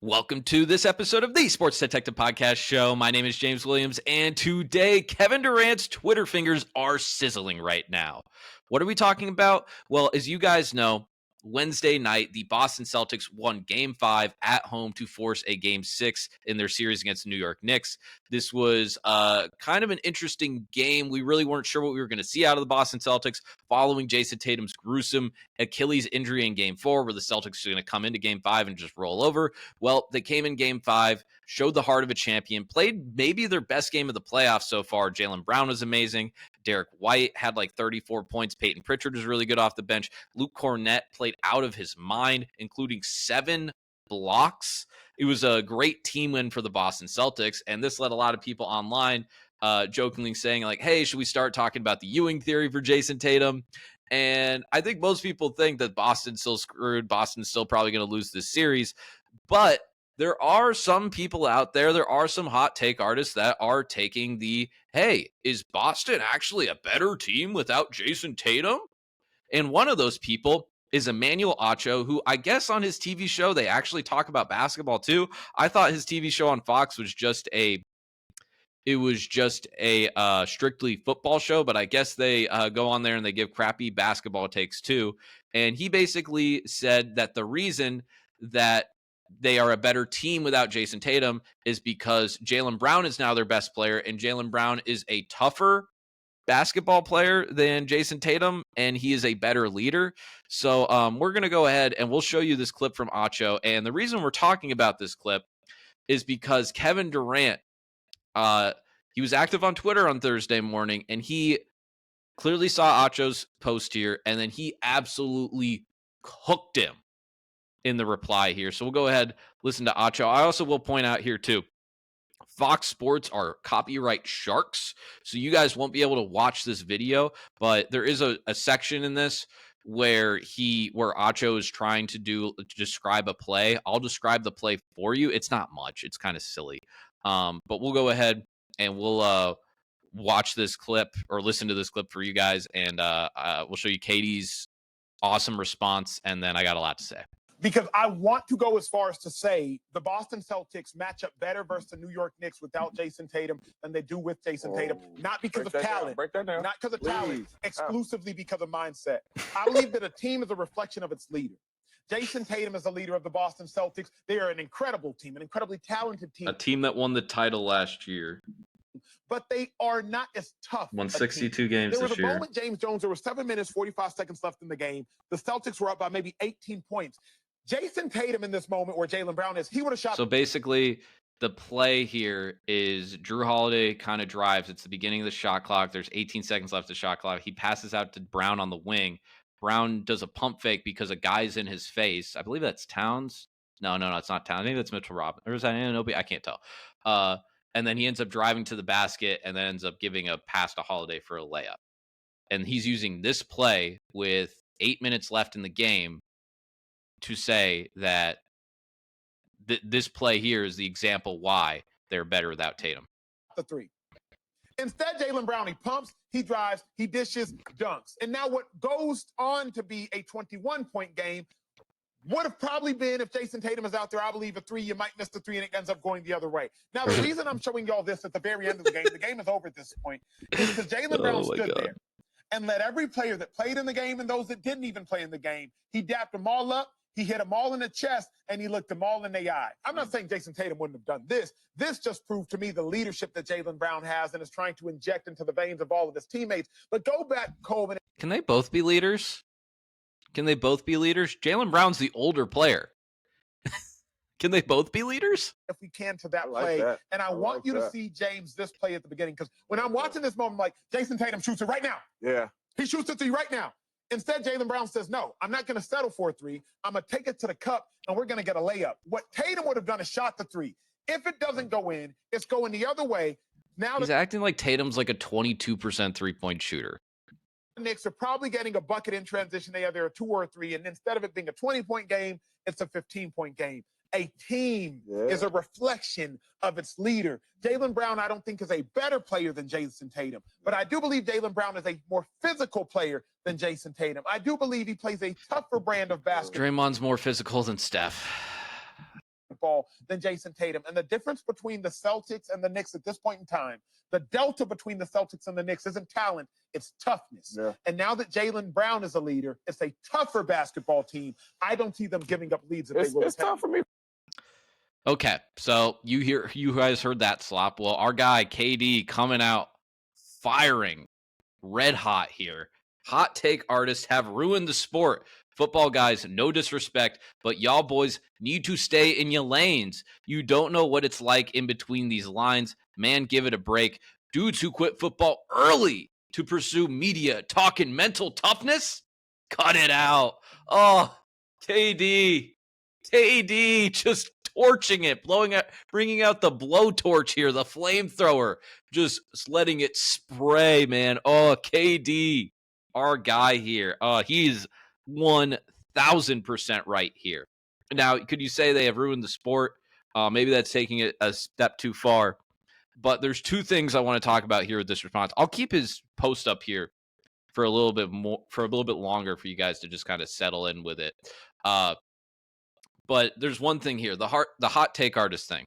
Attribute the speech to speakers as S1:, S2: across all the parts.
S1: Welcome to this episode of the Sports Detective Podcast Show. My name is James Williams, and today Kevin Durant's Twitter fingers are sizzling right now. What are we talking about? Well, as you guys know, Wednesday night, the Boston Celtics won Game 5 at home to force a Game 6 in their series against the New York Knicks. This was kind of an interesting game. We really weren't sure what we were going to see out of the Boston Celtics following Jayson Tatum's gruesome Achilles injury in Game 4, where the Celtics are going to come into Game 5 and just roll over. Well, they came in Game 5, showed the heart of a champion, played maybe their best game of the playoffs so far. Jaylen Brown was amazing. Derek White had like 34 points. Peyton Pritchard was really good off the bench. Luke Cornett played out of his mind, including 7 blocks. It was a great team win for the Boston Celtics, and this led a lot of people online jokingly saying, like, hey, should we start talking about the Ewing theory for Jayson Tatum? And I think most people think that Boston's still screwed. Boston's still probably going to lose this series. But there are some people out there, there are some hot take artists that are taking the, hey, is Boston actually a better team without Jayson Tatum? And one of those people is Emmanuel Acho, who I guess on his TV show, they actually talk about basketball too. I thought his TV show on Fox was just a strictly football show, but I guess they go on there and they give crappy basketball takes too. And he basically said that the reason that they are a better team without Jayson Tatum is because Jaylen Brown is now their best player, and Jaylen Brown is a tougher basketball player than Jayson Tatum, and he is a better leader. So we're going to go ahead and we'll show you this clip from Acho. And the reason we're talking about this clip is because Kevin Durant, he was active on Twitter on Thursday morning, and he clearly saw Acho's post here, and then he absolutely cooked him in the reply here. So we'll go ahead, listen to Acho. I also will point out here too, Fox Sports are copyright sharks, so you guys won't be able to watch this video, but there is a section in this where Acho is trying to describe a play. I'll describe the play for you. It's not much. It's kind of silly. But we'll go ahead and we'll watch this clip or listen to this clip for you guys, and we'll show you Katie's awesome response, and then I got a lot to say.
S2: Because I want to go as far as to say the Boston Celtics match up better versus the New York Knicks without Jayson Tatum than they do with Jayson Tatum. Not because of talent, not because of talent, exclusively because of mindset. I believe that a team is a reflection of its leader. Jayson Tatum is the leader of the Boston Celtics. They are an incredible team, an incredibly talented team.
S1: A team that won the title last year.
S2: But they are not as tough.
S1: Won 62 games this year.
S2: There was a moment, James Jones, there were 7 minutes, 45 seconds left in the game. The Celtics were up by maybe 18 points. Jayson Tatum in this moment where Jaylen Brown is, he would have shot.
S1: So basically, the play here is Drew Holiday kind of drives. It's the beginning of the shot clock. There's 18 seconds left of the shot clock. He passes out to Brown on the wing. Brown does a pump fake because a guy's in his face. I believe that's Towns. No, it's not Towns. Maybe that's Mitchell Robinson. Or is that Anunoby? I can't tell. And then he ends up driving to the basket and then ends up giving a pass to Holiday for a layup. And he's using this play with 8 minutes left in the game to say that this play here is the example why they're better without Tatum.
S2: The 3. Instead, Jaylen Brown, he pumps, he drives, he dishes, dunks. And now what goes on to be a 21-point game would have probably been, if Jayson Tatum is out there, I believe a 3, you might miss the 3 and it ends up going the other way. Now, the reason I'm showing y'all this at the very end of the game is over at this point, is because Jaylen Brown stood there and let every player that played in the game and those that didn't even play in the game, he dapped them all up. He hit them all in the chest, and he looked them all in the eye. I'm not saying Jayson Tatum wouldn't have done this. This just proved to me the leadership that Jaylen Brown has and is trying to inject into the veins of all of his teammates. But go back, Colvin.
S1: Can they both be leaders? Jaylen Brown's the older player. Can they both be leaders?
S2: If we can to that play. And I want you to see, James, this play at the beginning. Because when I'm watching this moment, I'm like, Jayson Tatum shoots it right now.
S3: Yeah.
S2: He shoots it 3 right now. Instead, Jaylen Brown says, no, I'm not going to settle for a 3. I'm going to take it to the cup, and we're going to get a layup. What Tatum would have done is shot the 3. If it doesn't go in, it's going the other way. Now
S1: he's acting like Tatum's like a 22% three-point shooter.
S2: The Knicks are probably getting a bucket in transition. They either a 2 or a 3, and instead of it being a 20-point game, it's a 15-point game. A team is a reflection of its leader. Jaylen Brown, I don't think, is a better player than Jayson Tatum, but I do believe Jaylen Brown is a more physical player than Jayson Tatum. I do believe he plays a tougher brand of basketball.
S1: Draymond's more physical than Steph.
S2: basketball than Jayson Tatum. And the difference between the Celtics and the Knicks at this point in time, the delta between the Celtics and the Knicks isn't talent, it's toughness. Yeah. And now that Jaylen Brown is a leader, it's a tougher basketball team. I don't see them giving up leads.
S3: It's tough for me.
S1: Okay, so you guys heard that slop. Well, our guy KD coming out firing red hot here. Hot take artists have ruined the sport. Football guys, no disrespect, but y'all boys need to stay in your lanes. You don't know what it's like in between these lines. Man, give it a break. Dudes who quit football early to pursue media talking mental toughness? Cut it out. Oh, KD just torching it, bringing out the blowtorch here, the flamethrower, just letting it spray, man. Oh, KD, our guy here. He's 1,000% right here. Now, could you say they have ruined the sport? Maybe that's taking it a step too far. But there's two things I want to talk about here with this response. I'll keep his post up here for a little bit longer for you guys to just kind of settle in with it. But there's one thing here, the hot take artist thing.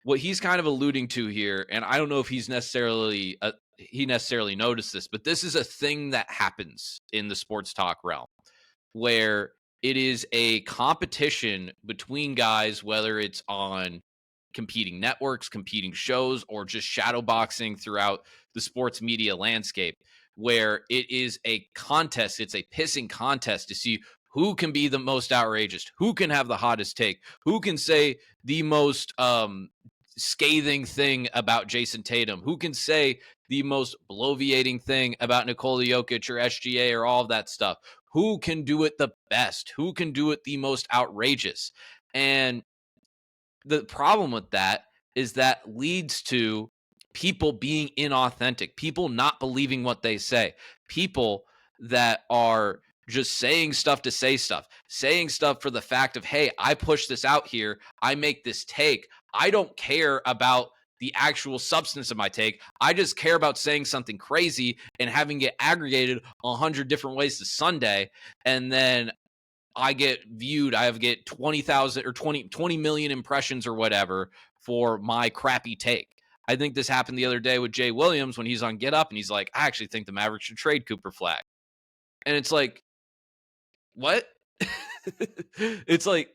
S1: What he's kind of alluding to here, and I don't know if he necessarily noticed this, but this is a thing that happens in the sports talk realm where it is a competition between guys, whether it's on competing networks, competing shows, or just shadowboxing throughout the sports media landscape, where it is a contest. It's a pissing contest to see who can be the most outrageous, who can have the hottest take, who can say the most scathing thing about Jayson Tatum, who can say the most bloviating thing about Nikola Jokic or SGA or all of that stuff, who can do it the best, who can do it the most outrageous. And the problem with that is that leads to people being inauthentic, people not believing what they say, people that are just saying stuff to say stuff, saying stuff for the fact of, hey, I push this out here, I make this take. I don't care about the actual substance of my take. I just care about saying something crazy and having it aggregated 100 different ways to Sunday. And then I get 20,000 or 20 million impressions or whatever for my crappy take. I think this happened the other day with Jay Williams when he's on Get Up and he's like, I actually think the Mavericks should trade Cooper Flag. And it's like, what? It's like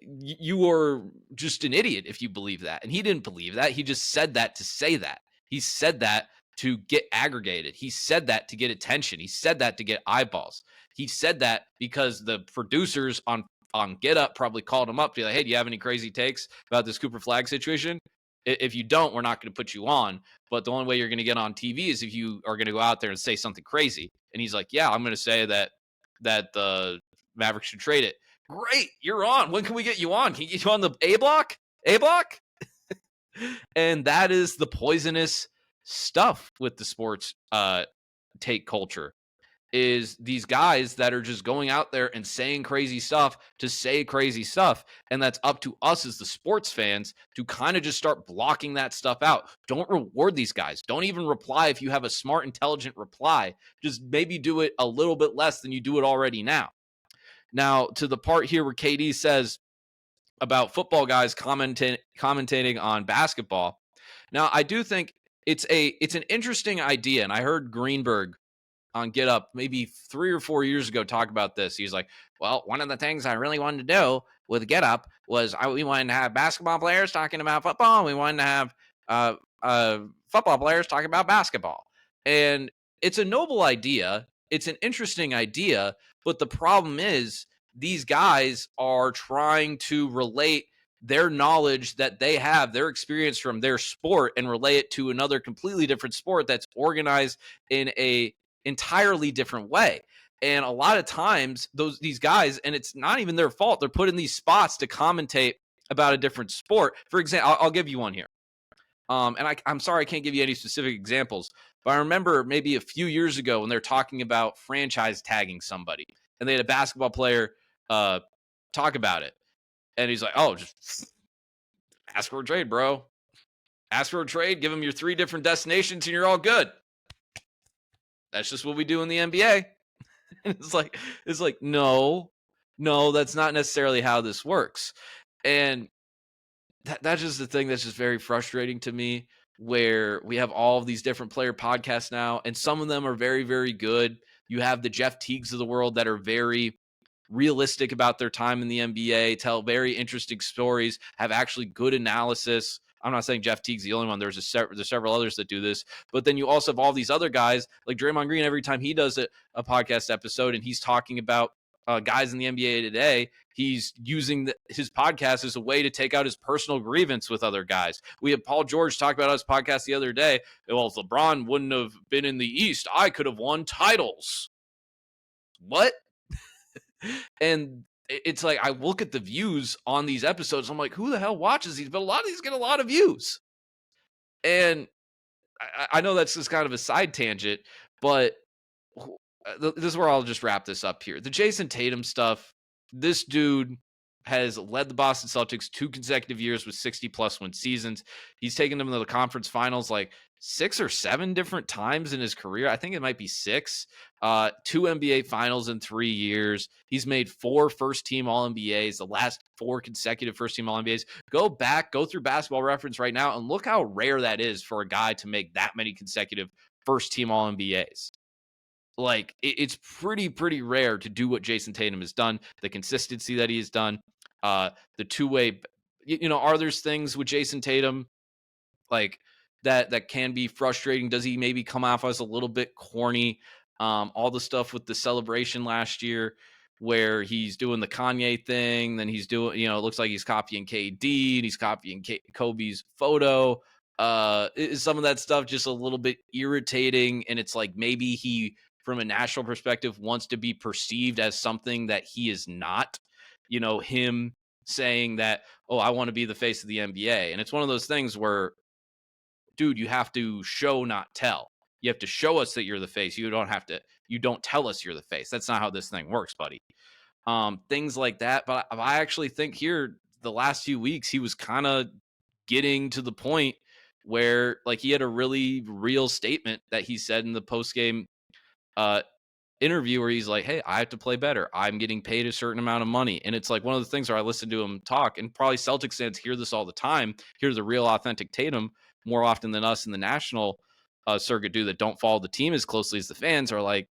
S1: you are just an idiot if you believe that. And he didn't believe that. He just said that to say that. He said that to get aggregated. He said that to get attention. He said that to get eyeballs. He said that because the producers on Get Up probably called him up to be like, hey, do you have any crazy takes about this Cooper Flag situation? If you don't, we're not going to put you on. But the only way you're going to get on TV is if you are going to go out there and say something crazy. And he's like, yeah, I'm going to say that the Mavericks should trade it. Great, you're on. When can we get you on? Can you get you on the A block? And that is the poisonous stuff with the sports take culture, is these guys that are just going out there and saying crazy stuff to say crazy stuff. And that's up to us as the sports fans to kind of just start blocking that stuff out. Don't reward these guys. Don't even reply if you have a smart, intelligent reply. Just maybe do it a little bit less than you do it already now. Now, to the part here where KD says about football guys commentating on basketball. Now, I do think it's an interesting idea. And I heard Greenberg on Get Up maybe 3 or 4 years ago talk about this. He's like, well, one of the things I really wanted to do with Get Up was we wanted to have basketball players talking about football. And we wanted to have football players talking about basketball. And it's a noble idea. It's an interesting idea. But the problem is these guys are trying to relate their knowledge that they have, their experience from their sport, and relay it to another completely different sport that's organized in a entirely different way. And a lot of times these guys, and it's not even their fault, they're put in these spots to commentate about a different sport. For example, I'll give you one here. And I'm sorry I can't give you any specific examples, but I remember maybe a few years ago when they're talking about franchise tagging somebody, and they had a basketball player talk about it. And he's like, oh, just ask for a trade, bro. Ask for a trade, give them your 3 different destinations, and you're all good. That's just what we do in the NBA. It's like, no, that's not necessarily how this works. And that's just the thing that's just very frustrating to me, where we have all of these different player podcasts now, and some of them are very, very good. You have the Jeff Teagues of the world that are very realistic about their time in the NBA, tell very interesting stories, have actually good analysis. I'm not saying Jeff Teague's the only one. There's several others that do this, but then you also have all these other guys like Draymond Green. Every time he does a podcast episode and he's talking about guys in the NBA today, he's using his podcast as a way to take out his personal grievance with other guys. We have Paul George talk about his podcast the other day. Well, if LeBron wouldn't have been in the East, I could have won titles. What? And it's like, I look at the views on these episodes. I'm like, who the hell watches these? But a lot of these get a lot of views. And I know that's just kind of a side tangent, but this is where I'll just wrap this up here. The Jayson Tatum stuff, this dude has led the Boston Celtics 2 consecutive years with 60-plus win seasons. He's taken them to the conference finals like 6 or 7 different times in his career. I think it might be 6. 2 NBA finals in 3 years. He's made 4 first-team All-NBAs, the last 4 consecutive first-team All-NBAs. Go through Basketball Reference right now and look how rare that is for a guy to make that many consecutive first-team All-NBAs. Like, it's pretty rare to do what Jayson Tatum has done, the consistency that he has done, the two-way, are there things with Jayson Tatum like that can be frustrating? Does he maybe come off as a little bit corny? All the stuff with the celebration last year where he's doing the Kanye thing, then he's doing, it looks like he's copying KD and he's copying Kobe's photo. Is some of that stuff just a little bit irritating? And it's like, maybe he, from a national perspective, wants to be perceived as something that he is not. Him saying that, oh, I want to be the face of the NBA. And it's one of those things where, dude, you have to show, not tell. You have to show us that you're the face. You don't tell us you're the face. That's not how this thing works, buddy. Things like that. But I actually think here, the last few weeks, he was kind of getting to the point where, like, he had a really real statement that he said in the post-game interview where he's like, hey, I have to play better. I'm getting paid a certain amount of money. And it's like one of the things where I listen to him talk, and probably Celtics fans hear this all the time. Here's the real authentic Tatum more often than us in the national circuit do that don't follow the team as closely as the fans are like,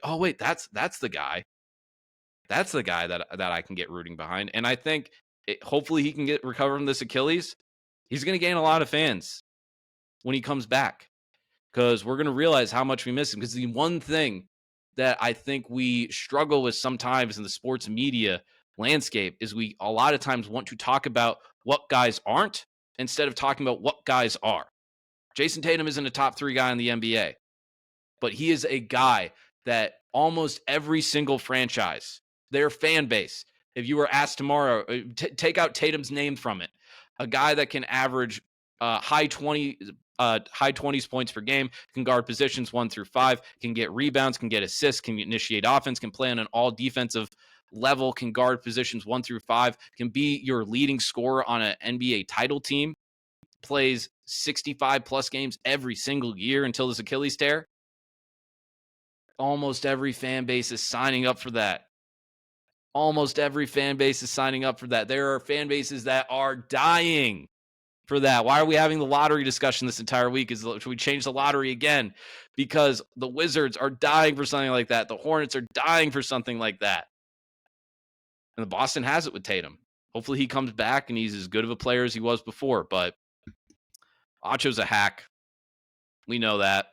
S1: oh, wait, that's the guy. That's the guy that I can get rooting behind. And I think hopefully he can recover from this Achilles. He's going to gain a lot of fans when he comes back, because we're going to realize how much we miss him. Because the one thing that I think we struggle with sometimes in the sports media landscape is we a lot of times want to talk about what guys aren't instead of talking about what guys are. Jayson Tatum isn't a top 3 guy in the NBA, but he is a guy that almost every single franchise, their fan base, if you were asked tomorrow, take out Tatum's name from it, a guy that can average high 20s points per game, can guard positions 1 through 5, can get rebounds, can get assists, can initiate offense, can play on an all defensive level, can guard positions 1 through 5, can be your leading scorer on an NBA title team, plays 65 plus games every single year until this Achilles tear. Almost every fan base is signing up for that. Almost every fan base is signing up for that. There are fan bases that are dying for that. Why are we having the lottery discussion this entire week? Should we change the lottery again? Because the Wizards are dying for something like that. The Hornets are dying for something like that. And the Boston has it with Tatum. Hopefully he comes back and he's as good of a player as he was before. But Acho's a hack. We know that.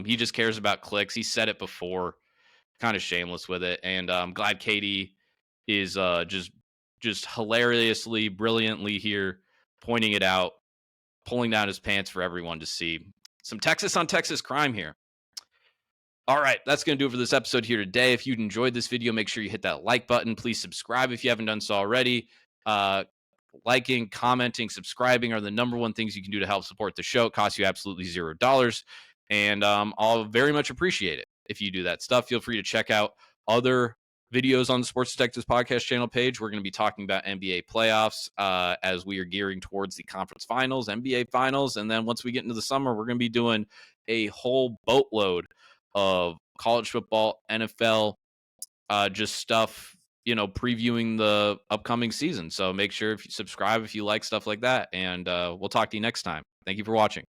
S1: He just cares about clicks. He said it before. Kind of shameless with it. And I'm glad Katie is just hilariously, brilliantly here pointing it out, pulling down his pants for everyone to see. Some Texas on Texas crime here. All right, that's going to do it for this episode here today. If you'd enjoyed this video, make sure you hit that like button. Please subscribe if you haven't done so already. Liking, commenting, subscribing are the number one things you can do to help support the show. It costs you absolutely $0. And I'll very much appreciate it if you do that stuff. Feel free to check out other videos on the Sports Detectives podcast channel page. We're going to be talking about NBA playoffs as we are gearing towards the conference finals, NBA finals. And then once we get into the summer, we're going to be doing a whole boatload of college football, NFL, just stuff previewing the upcoming season. So make sure if you subscribe if you like stuff like that. And we'll talk to you next time. Thank you for watching.